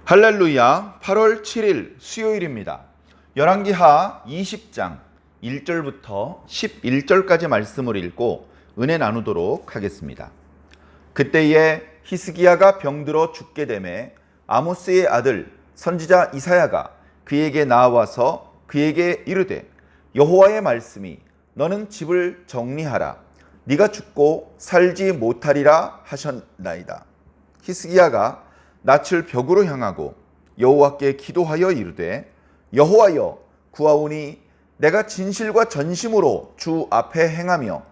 할렐루야. 8월 7일 수요일입니다. 열왕기하 20장 1절부터 11절까지 말씀을 읽고 은혜 나누도록 하겠습니다. 그때에 히스기야가 병들어 죽게 되매 아모스의 아들 선지자 이사야가 그에게 나와서 그에게 이르되 여호와의 말씀이 너는 집을 정리하라. 네가 죽고 살지 못하리라 하셨나이다. 히스기야가 낯을 벽으로 향하고 여호와께 기도하여 이르되 여호와여 구하오니 내가 진실과 전심으로 주 앞에 행하며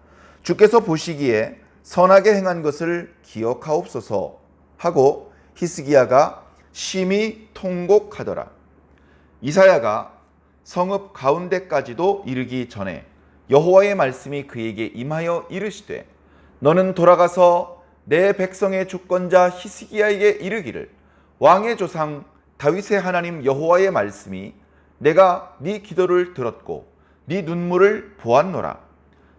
주께서 보시기에 선하게 행한 것을 기억하옵소서 하고 히스기야가 심히 통곡하더라. 이사야가 성읍 가운데까지도 이르기 전에 여호와의 말씀이 그에게 임하여 이르시되 너는 돌아가서 내 백성의 주권자 히스기야에게 이르기를 왕의 조상 다윗의 하나님 여호와의 말씀이 내가 네 기도를 들었고 네 눈물을 보았노라.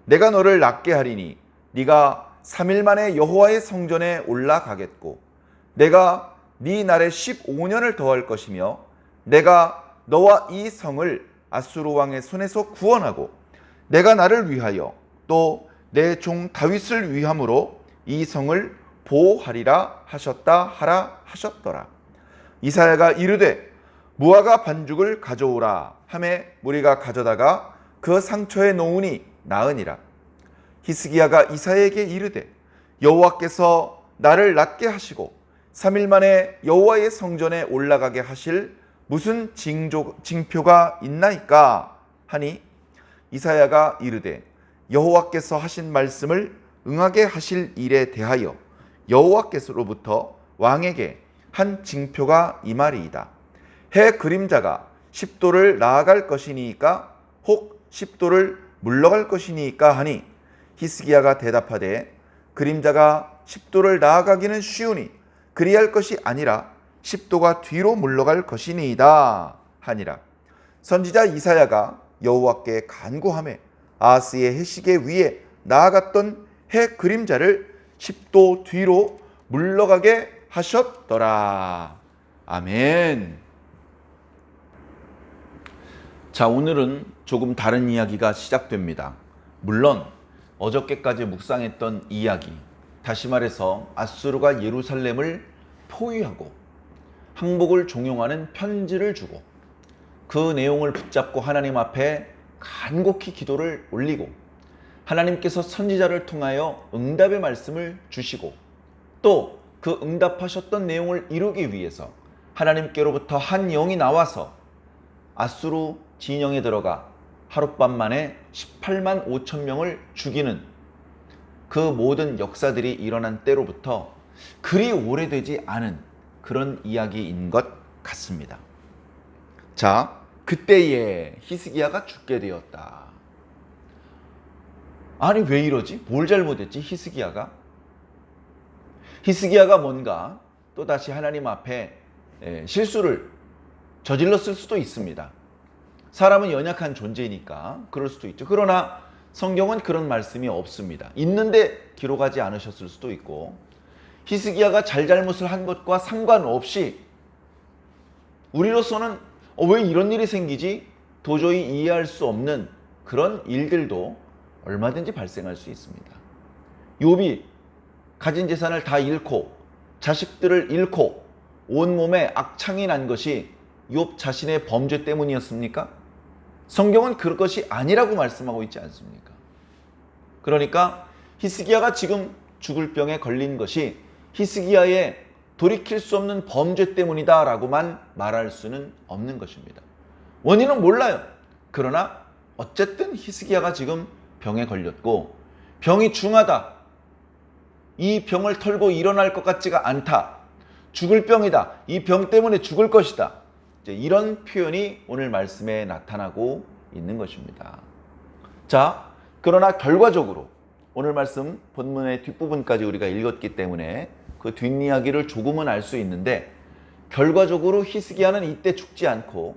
내가 너를 낫게 하리니 네가 3일 만에 여호와의 성전에 올라가겠고 내가 네 날에 15년을 더할 것이며 내가 너와 이 성을 아수르 왕의 손에서 구원하고 내가 나를 위하여 또 내 종 다윗을 위함으로 이 성을 보호하리라 하셨다 하셨더라. 이사야가 이르되 무화과 반죽을 가져오라 하매 무리가 가져다가 그 상처에 놓으니 나으니라. 히스기야가 이사야에게 이르되 여호와께서 나를 낫게 하시고 3일 만에 여호와의 성전에 올라가게 하실 무슨 징표가 있나이까 하니 이사야가 이르되 여호와께서 하신 말씀을 응하게 하실 일에 대하여 여호와께서로부터 왕에게 한 징표가 임하리이다. 해 그림자가 10도를 나아갈 것이니까 혹 10도를 물러갈 것이니까 하니 히스기야가 대답하되 그림자가 10도를 나아가기는 쉬우니 그리할 것이 아니라 10도가 뒤로 물러갈 것이니이다 하니라. 선지자 이사야가 여호와께 간구하매 아하스의 해시계 위에 나아갔던 해 그림자를 10도 뒤로 물러가게 하셨더라. 아멘. 자, 오늘은 조금 다른 이야기가 시작됩니다. 물론 어저께까지 묵상했던 이야기, 다시 말해서 아수르가 예루살렘을 포위하고 항복을 종용하는 편지를 주고 그 내용을 붙잡고 하나님 앞에 간곡히 기도를 올리고 하나님께서 선지자를 통하여 응답의 말씀을 주시고 또 그 응답하셨던 내용을 이루기 위해서 하나님께로부터 한 영이 나와서 아수르 진영에 들어가 하룻밤 만에 18만 5천 명을 죽이는 그 모든 역사들이 일어난 때로부터 그리 오래되지 않은 그런 이야기인 것 같습니다. 자, 그때에 히스기야가 죽게 되었다. 아니 왜 이러지? 뭘 잘못했지 히스기야가? 히스기야가 뭔가 또다시 하나님 앞에 실수를 저질렀을 수도 있습니다. 사람은 연약한 존재이니까 그럴 수도 있죠. 그러나 성경은 그런 말씀이 없습니다. 있는데 기록하지 않으셨을 수도 있고 히스기야가 잘잘못을 한 것과 상관없이 우리로서는 왜 이런 일이 생기지? 도저히 이해할 수 없는 그런 일들도 얼마든지 발생할 수 있습니다. 욥이 가진 재산을 다 잃고 자식들을 잃고 온몸에 악창이 난 것이 욥 자신의 범죄 때문이었습니까? 성경은 그것이 아니라고 말씀하고 있지 않습니까? 그러니까 히스기야가 지금 죽을 병에 걸린 것이 히스기야의 돌이킬 수 없는 범죄 때문이다 라고만 말할 수는 없는 것입니다. 원인은 몰라요. 그러나 어쨌든 히스기야가 지금 병에 걸렸고 병이 중하다. 이 병을 털고 일어날 것 같지가 않다. 죽을 병이다. 이 병 때문에 죽을 것이다. 이런 표현이 오늘 말씀에 나타나고 있는 것입니다. 자, 그러나 결과적으로 오늘 말씀 본문의 뒷부분까지 우리가 읽었기 때문에 그 뒷이야기를 조금은 알 수 있는데 결과적으로 히스기야는 이때 죽지 않고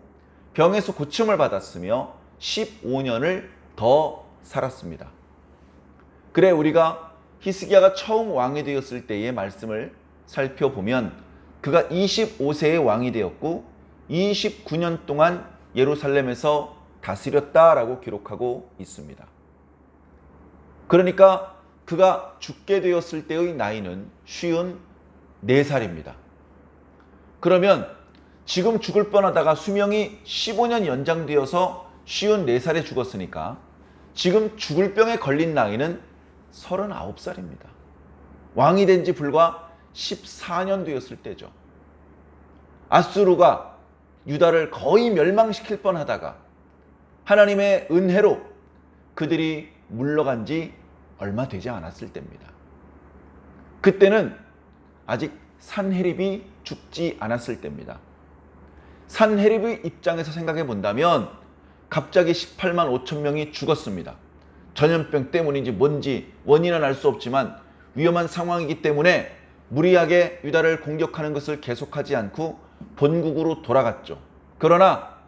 병에서 고침을 받았으며 15년을 더 살았습니다. 그래 우리가 히스기야가 처음 왕이 되었을 때의 말씀을 살펴보면 그가 25세의 왕이 되었고 29년 동안 예루살렘에서 다스렸다라고 기록하고 있습니다. 그러니까 그가 죽게 되었을 때의 나이는 54살입니다. 그러면 지금 죽을 뻔하다가 수명이 15년 연장되어서 54살에 죽었으니까 지금 죽을 병에 걸린 나이는 39살입니다. 왕이 된 지 불과 14년 되었을 때죠. 아수르가 유다를 거의 멸망시킬 뻔하다가 하나님의 은혜로 그들이 물러간 지 얼마 되지 않았을 때입니다. 그때는 아직 산헤립이 죽지 않았을 때입니다. 산헤립의 입장에서 생각해 본다면 갑자기 18만 5천 명이 죽었습니다. 전염병 때문인지 뭔지 원인은 알 수 없지만 위험한 상황이기 때문에 무리하게 유다를 공격하는 것을 계속하지 않고 본국으로 돌아갔죠. 그러나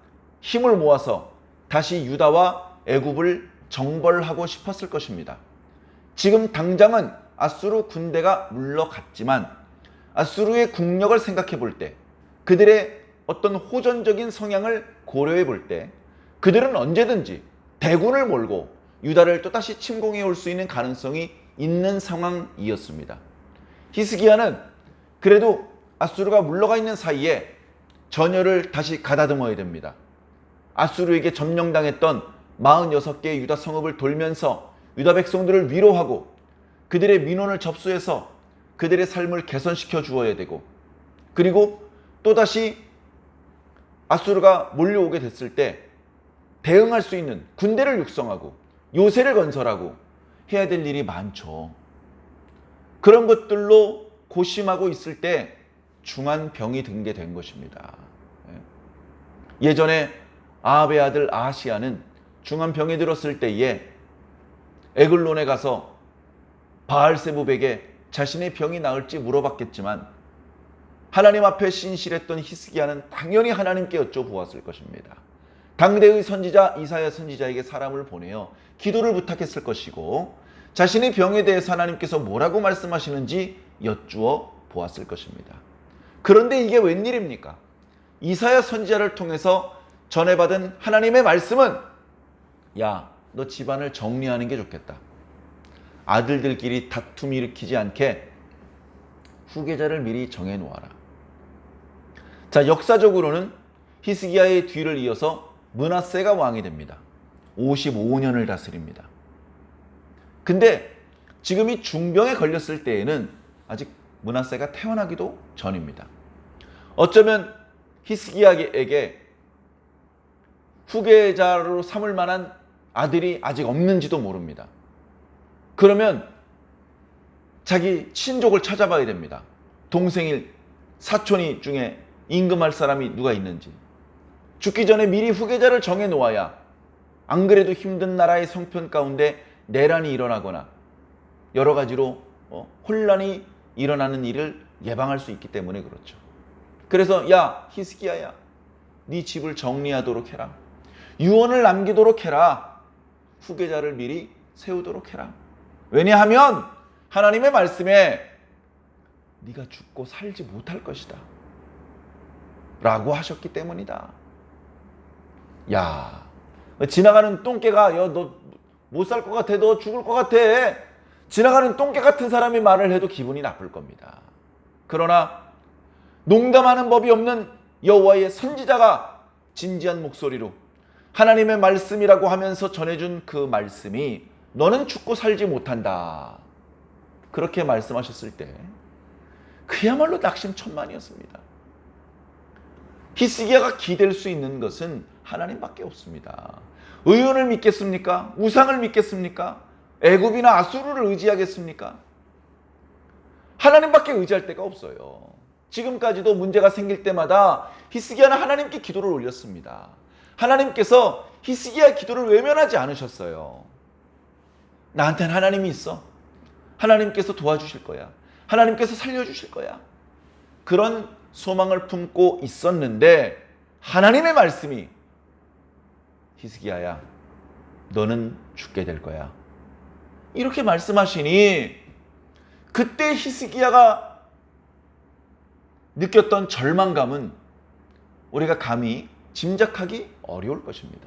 힘을 모아서 다시 유다와 애굽을 정벌하고 싶었을 것입니다. 지금 당장은 아수르 군대가 물러갔지만 아수르의 국력을 생각해 볼 때, 그들의 어떤 호전적인 성향을 고려해 볼 때 그들은 언제든지 대군을 몰고 유다를 또다시 침공해 올 수 있는 가능성이 있는 상황이었습니다. 히스기야는 그래도 아수르가 물러가 있는 사이에 전열을 다시 가다듬어야 됩니다. 아수르에게 점령당했던 46개의 유다 성읍을 돌면서 유다 백성들을 위로하고 그들의 민원을 접수해서 그들의 삶을 개선시켜 주어야 되고, 그리고 또다시 아수르가 몰려오게 됐을 때 대응할 수 있는 군대를 육성하고 요새를 건설하고 해야 될 일이 많죠. 그런 것들로 고심하고 있을 때 중한 병이 든 게 된 것입니다. 예전에 아합의 아들 아하시야는 중한 병이 들었을 때에 에글론에 가서 바알세붑에게 자신의 병이 나을지 물어봤겠지만 하나님 앞에 신실했던 히스기야는 당연히 하나님께 여쭤보았을 것입니다. 당대의 선지자 이사야 선지자에게 사람을 보내어 기도를 부탁했을 것이고 자신의 병에 대해서 하나님께서 뭐라고 말씀하시는지 여쭈어 보았을 것입니다. 그런데 이게 웬일입니까? 이사야 선지자를 통해서 전해받은 하나님의 말씀은, 야, 너 집안을 정리하는 게 좋겠다. 아들들끼리 다툼 일으키지 않게 후계자를 미리 정해놓아라. 자, 역사적으로는 히스기야의 뒤를 이어서 므낫세가 왕이 됩니다. 55년을 다스립니다. 근데 지금 이 중병에 걸렸을 때에는 아직 므낫세가 태어나기도 전입니다. 어쩌면 히스기야에게 후계자로 삼을 만한 아들이 아직 없는지도 모릅니다. 그러면 자기 친족을 찾아봐야 됩니다. 동생일, 사촌이 중에 임금할 사람이 누가 있는지. 죽기 전에 미리 후계자를 정해 놓아야 안 그래도 힘든 나라의 성편 가운데 내란이 일어나거나 여러 가지로 혼란이 일어나는 일을 예방할 수 있기 때문에 그렇죠. 그래서 야, 히스기야야, 네 집을 정리하도록 해라. 유언을 남기도록 해라. 후계자를 미리 세우도록 해라. 왜냐하면 하나님의 말씀에 네가 죽고 살지 못할 것이다 라고 하셨기 때문이다. 야, 지나가는 똥개가 야, 너 못 살 것 같아, 너 죽을 것 같아, 지나가는 똥개 같은 사람이 말을 해도 기분이 나쁠 겁니다. 그러나 농담하는 법이 없는 여호와의 선지자가 진지한 목소리로 하나님의 말씀이라고 하면서 전해준 그 말씀이 너는 죽고 살지 못한다, 그렇게 말씀하셨을 때 그야말로 낙심천만이었습니다. 히스기야가 기댈 수 있는 것은 하나님밖에 없습니다. 의원을 믿겠습니까? 우상을 믿겠습니까? 애굽이나 아수르를 의지하겠습니까? 하나님밖에 의지할 데가 없어요. 지금까지도 문제가 생길 때마다 히스기야는 하나님께 기도를 올렸습니다. 하나님께서 히스기야의 기도를 외면하지 않으셨어요. 나한테는 하나님이 있어. 하나님께서 도와주실 거야. 하나님께서 살려주실 거야. 그런 소망을 품고 있었는데 하나님의 말씀이 히스기야야, 너는 죽게 될 거야, 이렇게 말씀하시니 그때 히스기야가 느꼈던 절망감은 우리가 감히 짐작하기 어려울 것입니다.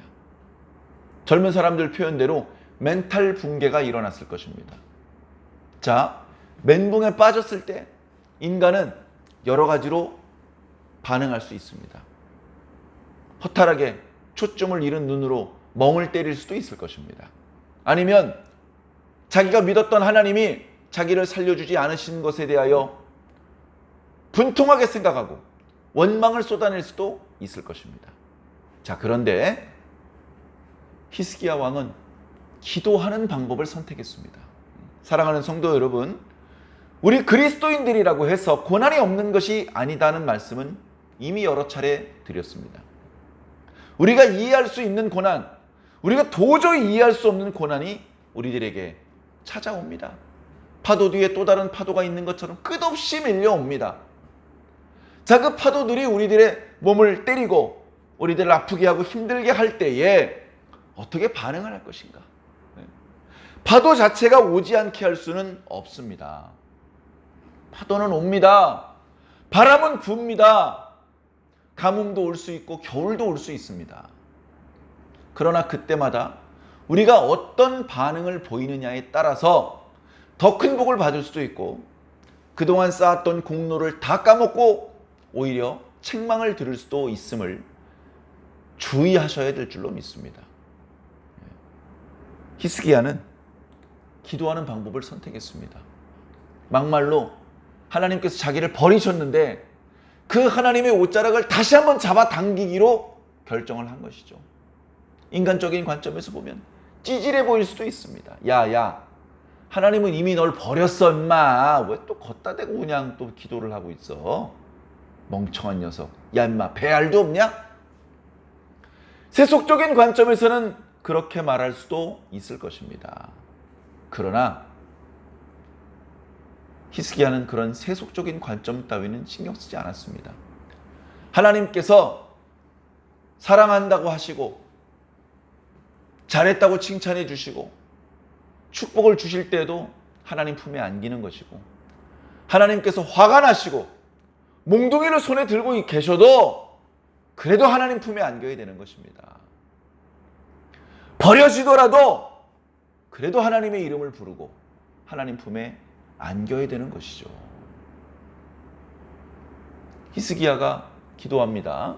젊은 사람들 표현대로 멘탈 붕괴가 일어났을 것입니다. 자, 멘붕에 빠졌을 때 인간은 여러 가지로 반응할 수 있습니다. 허탈하게 초점을 잃은 눈으로 멍을 때릴 수도 있을 것입니다. 아니면 자기가 믿었던 하나님이 자기를 살려주지 않으신 것에 대하여 분통하게 생각하고 원망을 쏟아낼 수도 있을 것입니다. 자, 그런데 히스기야 왕은 기도하는 방법을 선택했습니다. 사랑하는 성도 여러분, 우리 그리스도인들이라고 해서 고난이 없는 것이 아니다는 말씀은 이미 여러 차례 드렸습니다. 우리가 이해할 수 있는 고난, 우리가 도저히 이해할 수 없는 고난이 우리들에게 찾아옵니다. 파도 뒤에 또 다른 파도가 있는 것처럼 끝없이 밀려옵니다. 자, 그 파도들이 우리들의 몸을 때리고 우리들을 아프게 하고 힘들게 할 때에 어떻게 반응을 할 것인가? 파도 자체가 오지 않게 할 수는 없습니다. 파도는 옵니다. 바람은 붑니다. 가뭄도 올 수 있고 겨울도 올 수 있습니다. 그러나 그때마다 우리가 어떤 반응을 보이느냐에 따라서 더 큰 복을 받을 수도 있고 그동안 쌓았던 공로를 다 까먹고 오히려 책망을 들을 수도 있음을 주의하셔야 될 줄로 믿습니다. 히스기야는 기도하는 방법을 선택했습니다. 막말로 하나님께서 자기를 버리셨는데 그 하나님의 옷자락을 다시 한번 잡아당기기로 결정을 한 것이죠. 인간적인 관점에서 보면 찌질해 보일 수도 있습니다. 야, 하나님은 이미 널 버렸어 임마. 왜 또 걷다 대고 그냥 또 기도를 하고 있어. 멍청한 녀석. 야 임마, 배알도 없냐? 세속적인 관점에서는 그렇게 말할 수도 있을 것입니다. 그러나 히스기야는 그런 세속적인 관점 따위는 신경 쓰지 않았습니다. 하나님께서 사랑한다고 하시고 잘했다고 칭찬해 주시고 축복을 주실 때에도 하나님 품에 안기는 것이고, 하나님께서 화가 나시고 몽둥이를 손에 들고 계셔도 그래도 하나님 품에 안겨야 되는 것입니다. 버려지더라도 그래도 하나님의 이름을 부르고 하나님 품에 안겨야 되는 것이죠. 히스기야가 기도합니다.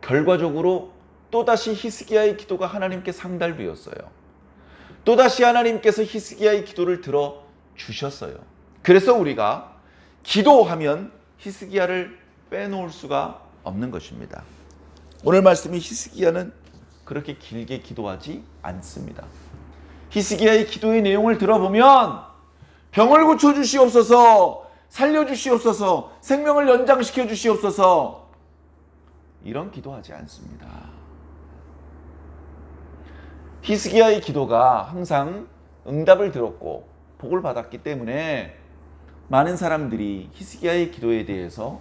결과적으로 또다시 히스기야의 기도가 하나님께 상달되었어요. 또다시 하나님께서 히스기야의 기도를 들어주셨어요. 그래서 우리가 기도하면 히스기야를 빼놓을 수가 없는 것입니다. 오늘 말씀이 히스기야는 그렇게 길게 기도하지 않습니다. 히스기야의 기도의 내용을 들어보면 병을 고쳐주시옵소서, 살려주시옵소서, 생명을 연장시켜 주시옵소서, 이런 기도하지 않습니다. 히스기야의 기도가 항상 응답을 들었고 복을 받았기 때문에 많은 사람들이 히스기야의 기도에 대해서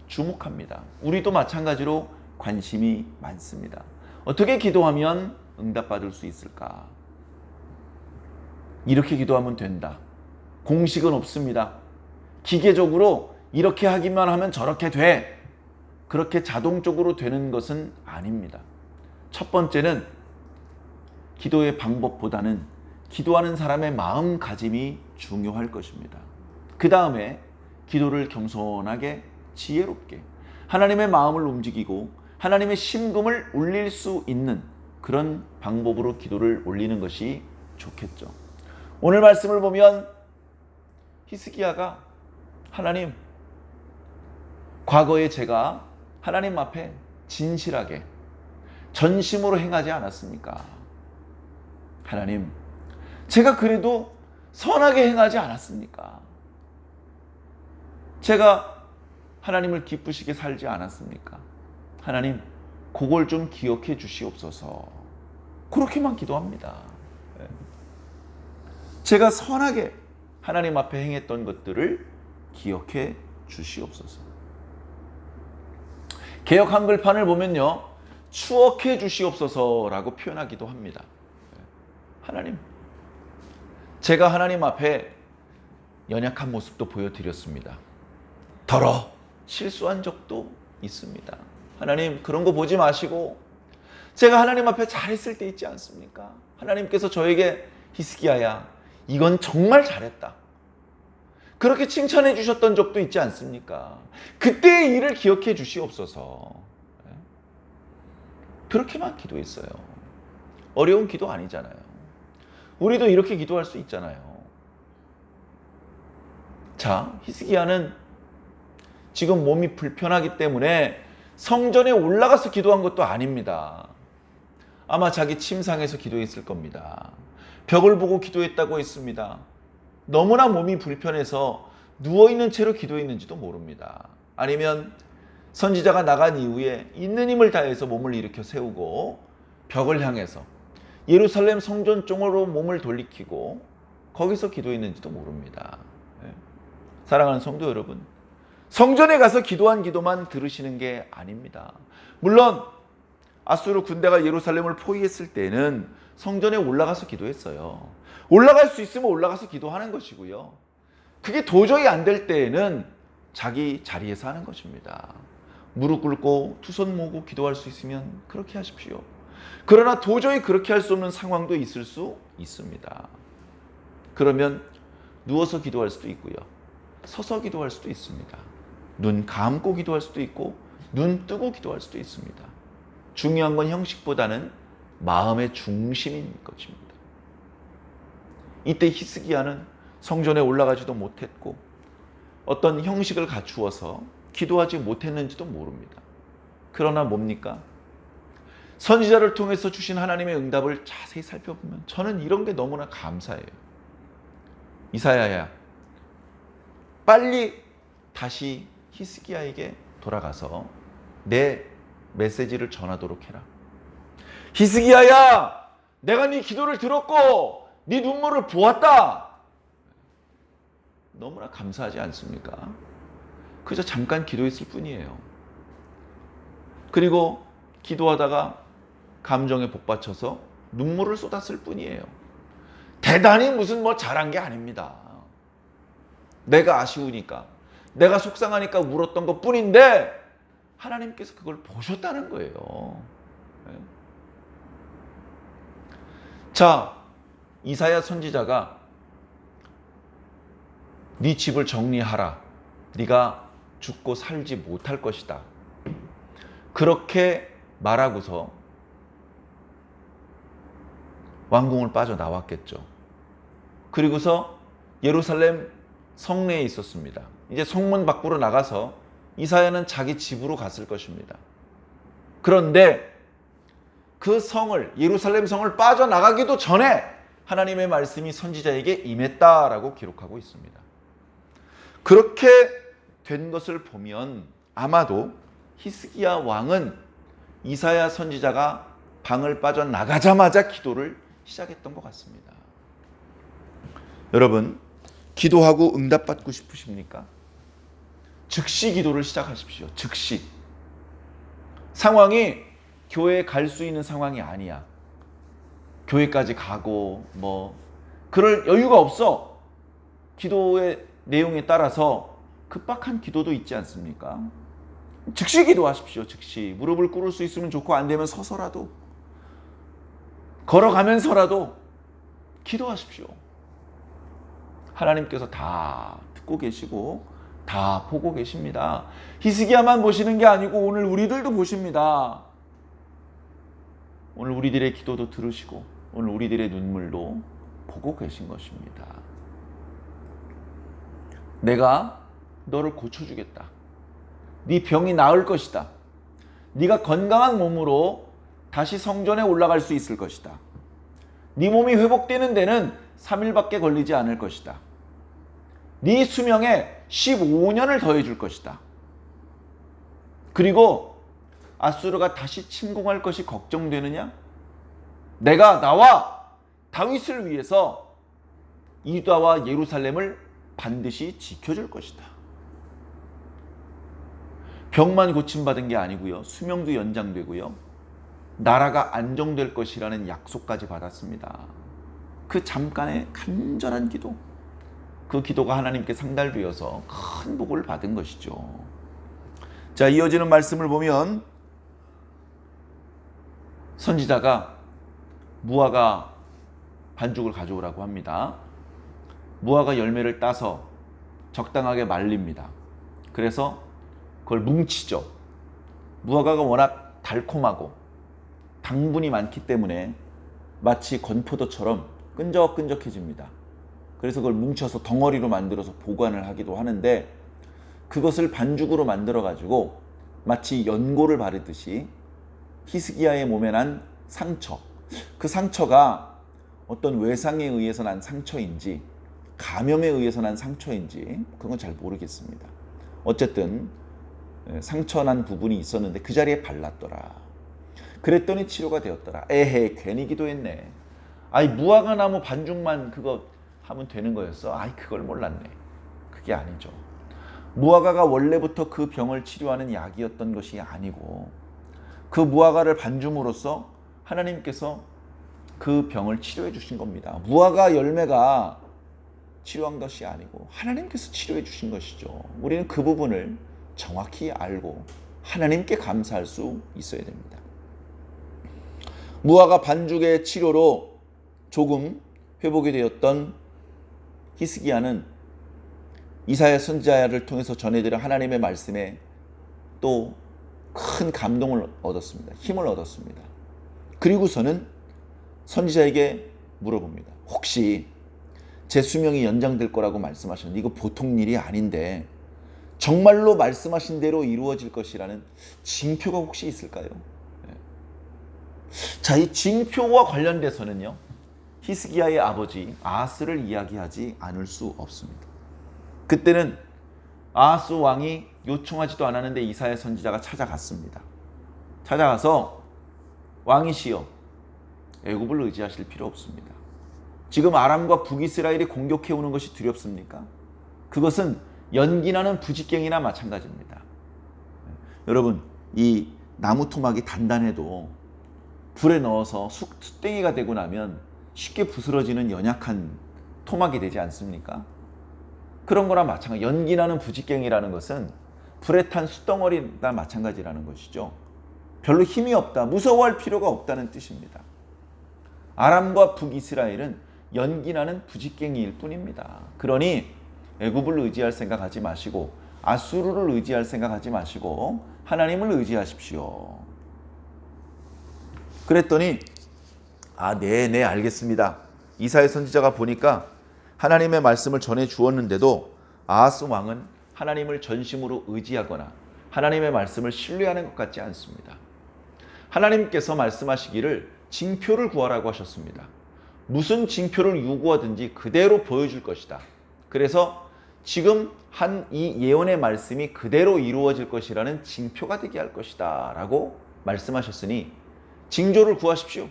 주목합니다. 우리도 마찬가지로 관심이 많습니다. 어떻게 기도하면 응답받을 수 있을까? 이렇게 기도하면 된다. 공식은 없습니다. 기계적으로 이렇게 하기만 하면 저렇게 돼. 그렇게 자동적으로 되는 것은 아닙니다. 첫 번째는 기도의 방법보다는 기도하는 사람의 마음가짐이 중요할 것입니다. 그 다음에 기도를 겸손하게 지혜롭게 하나님의 마음을 움직이고 하나님의 심금을 울릴 수 있는 그런 방법으로 기도를 올리는 것이 좋겠죠. 오늘 말씀을 보면 히스기야가 하나님, 과거에 제가 하나님 앞에 진실하게 전심으로 행하지 않았습니까? 하나님, 제가 그래도 선하게 행하지 않았습니까? 제가 하나님을 기쁘시게 살지 않았습니까? 하나님, 그걸 좀 기억해 주시옵소서. 그렇게만 기도합니다. 제가 선하게 하나님 앞에 행했던 것들을 기억해 주시옵소서. 개역 한글판을 보면요, 추억해 주시옵소서라고 표현하기도 합니다. 하나님, 제가 하나님 앞에 연약한 모습도 보여드렸습니다. 더러 실수한 적도 있습니다. 하나님, 그런 거 보지 마시고 제가 하나님 앞에 잘했을 때 있지 않습니까? 하나님께서 저에게 히스기야야, 이건 정말 잘했다, 그렇게 칭찬해 주셨던 적도 있지 않습니까? 그때의 일을 기억해 주시옵소서. 그렇게만 기도했어요. 어려운 기도 아니잖아요. 우리도 이렇게 기도할 수 있잖아요. 자, 히스기야는 지금 몸이 불편하기 때문에 성전에 올라가서 기도한 것도 아닙니다. 아마 자기 침상에서 기도했을 겁니다. 벽을 보고 기도했다고 했습니다. 너무나 몸이 불편해서 누워있는 채로 기도했는지도 모릅니다. 아니면 선지자가 나간 이후에 있는 힘을 다해서 몸을 일으켜 세우고 벽을 향해서 예루살렘 성전 쪽으로 몸을 돌리키고 거기서 기도했는지도 모릅니다. 사랑하는 성도 여러분, 성전에 가서 기도한 기도만 들으시는 게 아닙니다. 물론 아수르 군대가 예루살렘을 포위했을 때는 성전에 올라가서 기도했어요. 올라갈 수 있으면 올라가서 기도하는 것이고요. 그게 도저히 안 될 때에는 자기 자리에서 하는 것입니다. 무릎 꿇고 두 손 모으고 기도할 수 있으면 그렇게 하십시오. 그러나 도저히 그렇게 할 수 없는 상황도 있을 수 있습니다. 그러면 누워서 기도할 수도 있고요. 서서 기도할 수도 있습니다. 눈 감고 기도할 수도 있고 눈 뜨고 기도할 수도 있습니다. 중요한 건 형식보다는 마음의 중심인 것입니다. 이때 히스기야는 성전에 올라가지도 못했고 어떤 형식을 갖추어서 기도하지 못했는지도 모릅니다. 그러나 뭡니까? 선지자를 통해서 주신 하나님의 응답을 자세히 살펴보면 저는 이런 게 너무나 감사해요. 이사야야, 빨리 다시 히스기야에게 돌아가서 내 메시지를 전하도록 해라. 히스기야야, 내가 네 기도를 들었고 네 눈물을 보았다. 너무나 감사하지 않습니까? 그저 잠깐 기도했을 뿐이에요. 그리고 기도하다가 감정에 복받쳐서 눈물을 쏟았을 뿐이에요. 대단히 무슨 잘한 게 아닙니다. 내가 아쉬우니까, 내가 속상하니까 울었던 것 뿐인데 하나님께서 그걸 보셨다는 거예요. 자, 이사야 선지자가 네 집을 정리하라, 네가 죽고 살지 못할 것이다, 그렇게 말하고서 왕궁을 빠져나왔겠죠. 그리고서 예루살렘 성내에 있었습니다. 이제 성문 밖으로 나가서 이사야는 자기 집으로 갔을 것입니다. 그런데 그 성을, 예루살렘 성을 빠져나가기도 전에 하나님의 말씀이 선지자에게 임했다라고 기록하고 있습니다. 그렇게 된 것을 보면 아마도 히스기야 왕은 이사야 선지자가 방을 빠져나가자마자 기도를 시작했던 것 같습니다. 여러분, 기도하고 응답받고 싶으십니까? 즉시 기도를 시작하십시오. 즉시. 상황이 교회에 갈 수 있는 상황이 아니야. 교회까지 가고 그럴 여유가 없어. 기도의 내용에 따라서 급박한 기도도 있지 않습니까? 즉시 기도하십시오. 즉시. 무릎을 꿇을 수 있으면 좋고 안 되면 서서라도, 걸어가면서라도 기도하십시오. 하나님께서 다 듣고 계시고 다 보고 계십니다. 히스기야만 보시는 게 아니고 오늘 우리들도 보십니다. 오늘 우리들의 기도도 들으시고 오늘 우리들의 눈물도 보고 계신 것입니다. 내가 너를 고쳐주겠다. 네 병이 나을 것이다. 네가 건강한 몸으로 다시 성전에 올라갈 수 있을 것이다. 네 몸이 회복되는 데는 3일밖에 걸리지 않을 것이다. 네 수명에 15년을 더해줄 것이다. 그리고 아수르가 다시 침공할 것이 걱정되느냐? 내가 나와 다윗을 위해서 유다와 예루살렘을 반드시 지켜줄 것이다. 병만 고침받은 게 아니고요. 수명도 연장되고요. 나라가 안정될 것이라는 약속까지 받았습니다. 그 잠깐의 간절한 기도, 그 기도가 하나님께 상달되어서 큰 복을 받은 것이죠. 자, 이어지는 말씀을 보면 선지자가 무화과 반죽을 가져오라고 합니다. 무화과 열매를 따서 적당하게 말립니다. 그래서 그걸 뭉치죠. 무화과가 워낙 달콤하고 당분이 많기 때문에 마치 건포도처럼 끈적끈적해집니다. 그래서 그걸 뭉쳐서 덩어리로 만들어서 보관을 하기도 하는데, 그것을 반죽으로 만들어 가지고 마치 연고를 바르듯이 히스기야의 몸에 난 상처, 그 상처가 어떤 외상에 의해서 난 상처인지 감염에 의해서 난 상처인지 그건 잘 모르겠습니다. 어쨌든 상처 난 부분이 있었는데 그 자리에 발랐더라. 그랬더니 치료가 되었더라. 에헤, 괜히 기도했네. 아이, 무화과 나무 반죽만 그거 하면 되는 거였어? 아이, 그걸 몰랐네. 그게 아니죠. 무화과가 원래부터 그 병을 치료하는 약이었던 것이 아니고, 그 무화과를 반줌으로써 하나님께서 그 병을 치료해 주신 겁니다. 무화과 열매가 치료한 것이 아니고 하나님께서 치료해 주신 것이죠. 우리는 그 부분을 정확히 알고 하나님께 감사할 수 있어야 됩니다. 무화과 반죽의 치료로 조금 회복이 되었던 히스기야는 이사야 선지자를 통해서 전해드린 하나님의 말씀에 또 큰 감동을 얻었습니다. 힘을 얻었습니다. 그리고서는 선지자에게 물어봅니다. 혹시 제 수명이 연장될 거라고 말씀하셨는데 이거 보통 일이 아닌데 정말로 말씀하신 대로 이루어질 것이라는 징표가 혹시 있을까요? 자, 이 징표와 관련돼서는요, 히스기야의 아버지 아하스를 이야기하지 않을 수 없습니다. 그때는 아하스 왕이 요청하지도 않았는데 이사야 선지자가 찾아갔습니다. 찾아가서 왕이시여, 애굽을 의지하실 필요 없습니다. 지금 아람과 북이스라엘이 공격해오는 것이 두렵습니까? 그것은 연기나는 부직갱이나 마찬가지입니다. 여러분, 이 나무 토막이 단단해도 불에 넣어서 숯대기가 되고 나면 쉽게 부스러지는 연약한 토막이 되지 않습니까? 그런 거랑 마찬가지. 연기나는 부직갱이라는 것은 불에 탄 숯덩어리나 마찬가지라는 것이죠. 별로 힘이 없다, 무서워할 필요가 없다는 뜻입니다. 아람과 북이스라엘은 연기나는 부직갱이일 뿐입니다. 그러니 애굽을 의지할 생각하지 마시고 아수르를 의지할 생각하지 마시고 하나님을 의지하십시오. 그랬더니 네, 알겠습니다. 이사야 선지자가 보니까 하나님의 말씀을 전해 주었는데도 아하스 왕은 하나님을 전심으로 의지하거나 하나님의 말씀을 신뢰하는 것 같지 않습니다. 하나님께서 말씀하시기를 징표를 구하라고 하셨습니다. 무슨 징표를 요구하든지 그대로 보여줄 것이다. 그래서 지금 한 이 예언의 말씀이 그대로 이루어질 것이라는 징표가 되게 할 것이다 라고 말씀하셨으니 징조를 구하십시오.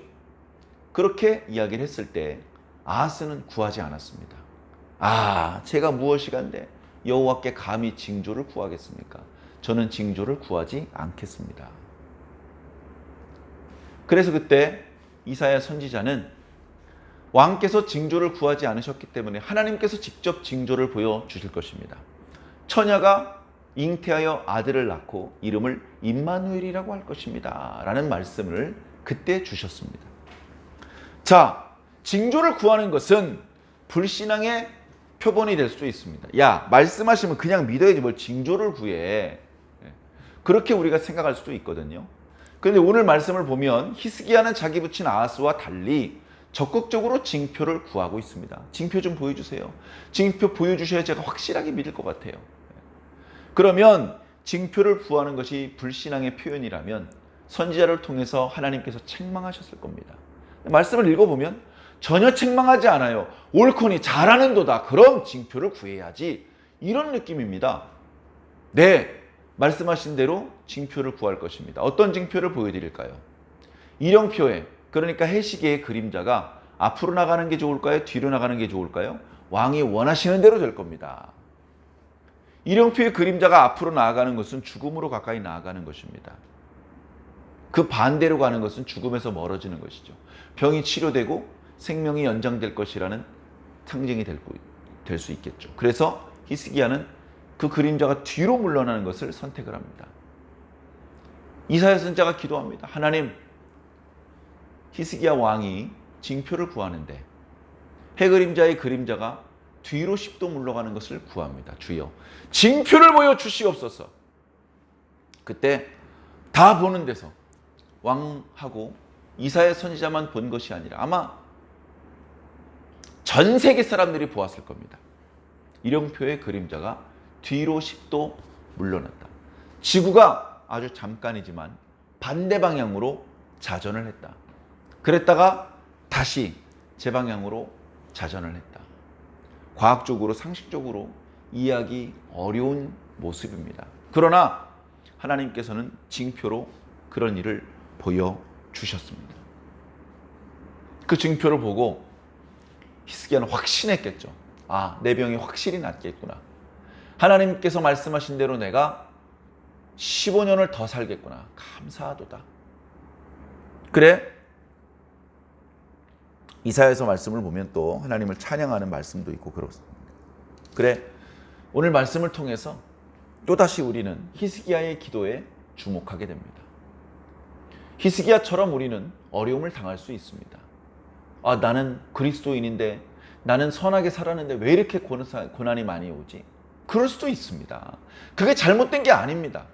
그렇게 이야기를 했을 때 아하스는 구하지 않았습니다. 제가 무엇이간데 여호와께 감히 징조를 구하겠습니까? 저는 징조를 구하지 않겠습니다. 그래서 그때 이사야 선지자는 왕께서 징조를 구하지 않으셨기 때문에 하나님께서 직접 징조를 보여주실 것입니다. 처녀가 잉태하여 아들을 낳고 이름을 임마누엘이라고 할 것입니다 라는 말씀을 그때 주셨습니다. 자, 징조를 구하는 것은 불신앙의 표본이 될 수도 있습니다. 야, 말씀하시면 그냥 믿어야지 뭘 징조를 구해. 그렇게 우리가 생각할 수도 있거든요. 그런데 오늘 말씀을 보면 히스기야는 자기 부친 아하스와 달리 적극적으로 징표를 구하고 있습니다. 징표 좀 보여주세요. 징표 보여주셔야 제가 확실하게 믿을 것 같아요. 그러면 징표를 구하는 것이 불신앙의 표현이라면 선지자를 통해서 하나님께서 책망하셨을 겁니다. 말씀을 읽어보면 전혀 책망하지 않아요. 옳거니 잘하는도다. 그럼 징표를 구해야지. 이런 느낌입니다. 네, 말씀하신 대로 징표를 구할 것입니다. 어떤 징표를 보여드릴까요? 일형표에, 그러니까 해시계의 그림자가 앞으로 나가는 게 좋을까요? 뒤로 나가는 게 좋을까요? 왕이 원하시는 대로 될 겁니다. 일형표의 그림자가 앞으로 나아가는 것은 죽음으로 가까이 나아가는 것입니다. 그 반대로 가는 것은 죽음에서 멀어지는 것이죠. 병이 치료되고 생명이 연장될 것이라는 상징이 될 수 있겠죠. 그래서 히스기야는 그 그림자가 뒤로 물러나는 것을 선택을 합니다. 이사야 선지자가 기도합니다. 하나님, 히스기야 왕이 징표를 구하는데 해 그림자의 그림자가 뒤로 10도 물러가는 것을 구합니다. 주여, 징표를 보여주시옵소서. 그때 다 보는 데서 왕하고 이사야 선지자만 본 것이 아니라 아마 전 세계 사람들이 보았을 겁니다. 이령표의 그림자가 뒤로 10도 물러났다. 지구가 아주 잠깐이지만 반대 방향으로 자전을 했다. 그랬다가 다시 제 방향으로 자전을 했다. 과학적으로 상식적으로 이해하기 어려운 모습입니다. 그러나 하나님께서는 징표로 그런 일을 보여주셨습니다. 그 징표를 보고 히스기야는 확신했겠죠. 아, 내 병이 확실히 낫겠구나. 하나님께서 말씀하신 대로 내가 15년을 더 살겠구나. 감사하도다. 그래, 이사야서 말씀을 보면 또 하나님을 찬양하는 말씀도 있고 그렇습니다. 그래, 오늘 말씀을 통해서 또다시 우리는 히스기야의 기도에 주목하게 됩니다. 히스기야처럼 우리는 어려움을 당할 수 있습니다. 아, 나는 그리스도인인데, 나는 선하게 살았는데 왜 이렇게 고난이 많이 오지? 그럴 수도 있습니다. 그게 잘못된 게 아닙니다.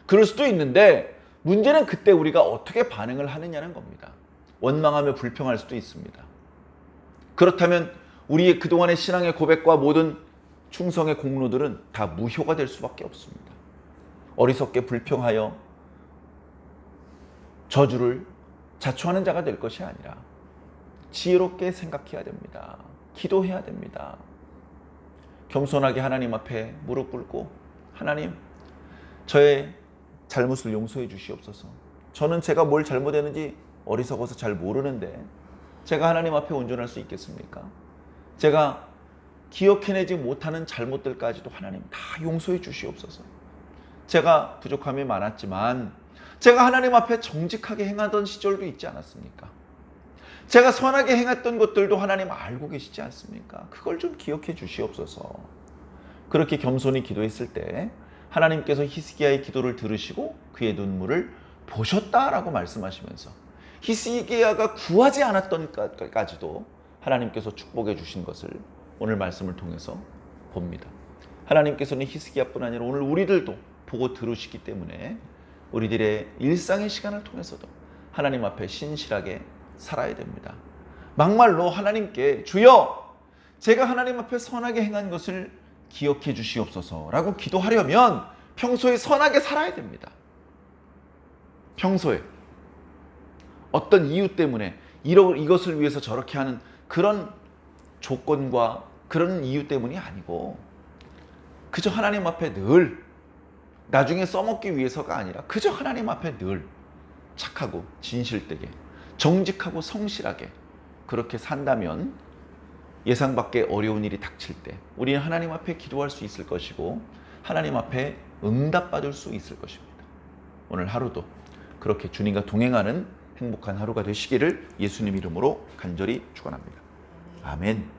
그럴 수도 있는데 문제는 그때 우리가 어떻게 반응을 하느냐는 겁니다. 원망하며 불평할 수도 있습니다. 그렇다면 우리의 그동안의 신앙의 고백과 모든 충성의 공로들은 다 무효가 될 수밖에 없습니다. 어리석게 불평하여 저주를 자초하는 자가 될 것이 아니라 지혜롭게 생각해야 됩니다. 기도해야 됩니다. 겸손하게 하나님 앞에 무릎 꿇고, 하나님, 저의 잘못을 용서해 주시옵소서. 저는 제가 뭘 잘못했는지 어리석어서 잘 모르는데 제가 하나님 앞에 온전할 수 있겠습니까? 제가 기억해내지 못하는 잘못들까지도 하나님 다 용서해 주시옵소서. 제가 부족함이 많았지만 제가 하나님 앞에 정직하게 행하던 시절도 있지 않았습니까? 제가 선하게 행했던 것들도 하나님 알고 계시지 않습니까? 그걸 좀 기억해 주시옵소서. 그렇게 겸손히 기도했을 때 하나님께서 히스기야의 기도를 들으시고 그의 눈물을 보셨다라고 말씀하시면서 히스기야가 구하지 않았던 것까지도 하나님께서 축복해 주신 것을 오늘 말씀을 통해서 봅니다. 하나님께서는 히스기야뿐 아니라 오늘 우리들도 보고 들으시기 때문에 우리들의 일상의 시간을 통해서도 하나님 앞에 신실하게 살아야 됩니다. 막말로 하나님께 주여, 제가 하나님 앞에 선하게 행한 것을 기억해 주시옵소서라고 기도하려면 평소에 선하게 살아야 됩니다. 평소에 어떤 이유 때문에 이것을 위해서 저렇게 하는 그런 조건과 그런 이유 때문이 아니고 그저 하나님 앞에 늘 나중에 써먹기 위해서가 아니라 그저 하나님 앞에 늘 착하고 진실되게 정직하고 성실하게 그렇게 산다면 예상 밖의 어려운 일이 닥칠 때 우리는 하나님 앞에 기도할 수 있을 것이고 하나님 앞에 응답받을 수 있을 것입니다. 오늘 하루도 그렇게 주님과 동행하는 행복한 하루가 되시기를 예수님 이름으로 간절히 축원합니다. 아멘.